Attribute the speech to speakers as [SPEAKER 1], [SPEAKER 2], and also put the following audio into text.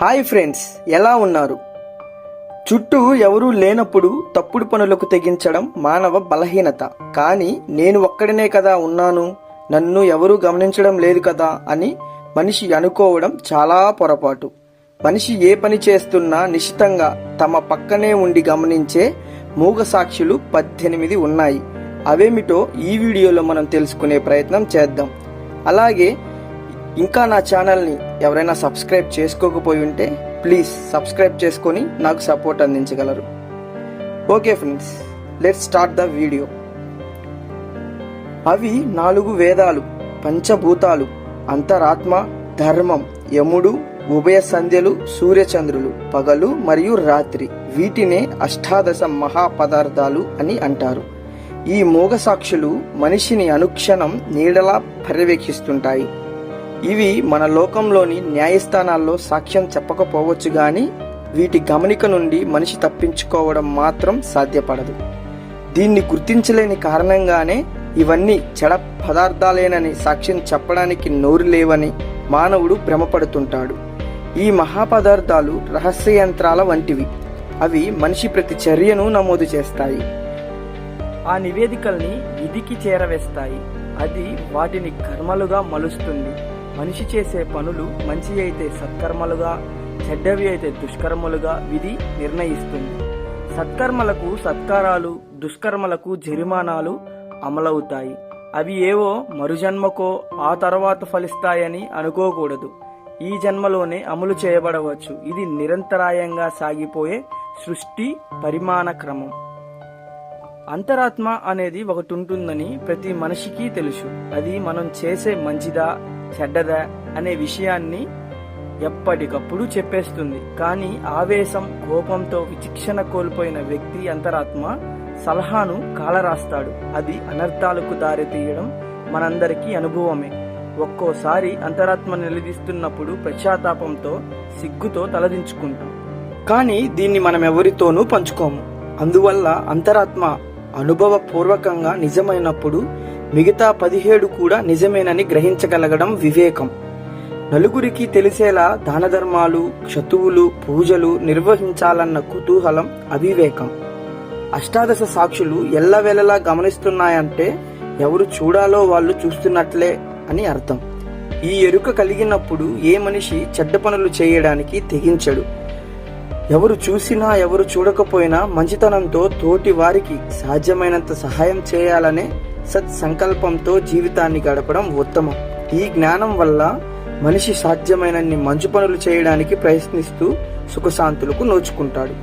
[SPEAKER 1] Hi friends, ఎలా ఉన్నారు? చుట్టూ ఎవరూ లేనప్పుడు తప్పుడు పనులకు తెగించడం మానవ బలహీనత. కానీ నేను ఒక్కడినే కదా ఉన్నాను, నన్ను ఎవరూ గమనించడం లేదు కదా అని మనిషి అనుకోవడం చాలా పొరపాటు. మనిషి ఏ పని చేస్తున్నా నిశితంగా తమ పక్కనే ఉండి గమనించే మూగ సాక్షులు 18 ఉన్నాయి. అవేమిటో ఈ వీడియోలో మనం తెలుసుకునే ప్రయత్నం చేద్దాం. అలాగే ఇంకా నా ఛానల్ని ఎవరైనా సబ్స్క్రైబ్ చేసుకోకపోయి ఉంటే ప్లీజ్ సబ్స్క్రైబ్ చేసుకొని నాకు సపోర్ట్ అందించగలరు. Okay friends, let's start the video. అవి 4 వేదాలు, పంచభూతాలు, అంతరాత్మ, ధర్మం, యముడు, ఉభయ సంధ్యలు, సూర్యచంద్రులు, పగలు మరియు రాత్రి. వీటినే అష్టాదశ మహాపదార్థాలు అని అంటారు. ఈ మూగ సాక్షులు మనిషిని అనుక్షణం నీడలా పర్యవేక్షిస్తుంటాయి. ఇవి మన లోకంలోని న్యాయస్థానాల్లో సాక్ష్యం చెప్పకపోవచ్చు గాని వీటి గమనిక నుండి మనిషి తప్పించుకోవడం మాత్రం సాధ్యపడదు. దీన్ని గుర్తించలేని కారణంగానే ఇవన్నీ చెడ పదార్థాలేనని సాక్ష్యం చెప్పడానికి నోరు లేవని మానవుడు భ్రమపడుతుంటాడు. ఈ మహాపదార్థాలు రహస్య యంత్రాల వంటివి. అవి మనిషి ప్రతి చర్యను నమోదు చేస్తాయి. ఆ నివేదికల్ని విధికి చేరవేస్తాయి. అది వాటిని కర్మలుగా మలుస్తుంది. మనిషి చేసే పనులు మంచి అయితే సత్కర్మలుగా, చెడ్డవి అయితే దుష్కర్మలుగా విధి నిర్ణయిస్తుంది. సత్కర్మలకు సత్కారాలు, దుష్కర్మలకు జరిమానాలు అమలవుతాయి. అవి ఏవో మరుజన్మకో ఆ తర్వాత ఫలిస్తాయని అనుకోకూడదు. ఈ జన్మలోనే అమలు చేయబడవచ్చు. ఇది నిరంతరాయంగా సాగిపోయే సృష్టి పరిమాణ క్రమం. అంతరాత్మ అనేది ఒకటి ఉంటుందని ప్రతి మనిషికి తెలుసు. అది మనం చేసే మంచిదా చెడ్డదా అనే విషయాన్ని ఎప్పటికప్పుడు చెప్పేస్తుంది. కానీ ఆవేశం, కోపంతో విచక్షణ కోల్పోయిన వ్యక్తి అంతరాత్మ సలహాను కాలరాస్తాడు. అది అనర్థాలకు దారితీయడం మనందరికీ అనుభవమే. ఒక్కోసారి అంతరాత్మ నిలదీస్తున్నప్పుడు పశ్చాత్తాపంతో, సిగ్గుతో తలదించుకుంటాం. కానీ దీన్ని మనం ఎవరితోనూ పంచుకోము. అందువల్ల అంతరాత్మ అనుభవపూర్వకంగా నిజమైనప్పుడు మిగతా 17 కూడా నిజమేనని గ్రహించగలగడం వివేకం. నలుగురికి తెలిసేలా దాన ధర్మాలు, క్షతువులు, పూజలు నిర్వహించాలన్న కుతూహలం అవివేకం. అష్టాదశ సాక్షులు ఎల్లవేళలా గమనిస్తున్నాయంటే ఎవరు చూడాలో వాళ్ళు చూస్తున్నట్లే అని అర్థం. ఈ ఎరుక కలిగినప్పుడు ఏ మనిషి చెడ్డ పనులు చేయడానికి తెగించడు. ఎవరు చూసినా ఎవరు చూడకపోయినా మంచితనంతో తోటి వారికి సాధ్యమైనంత సహాయం చేయాలనే సత్సంకల్పంతో జీవితాన్ని గడపడం ఉత్తమం. ఈ జ్ఞానం వల్ల మనిషి సాధ్యమైనన్ని మంచి పనులు చేయడానికి ప్రయత్నిస్తూ సుఖశాంతులకు నోచుకుంటాడు.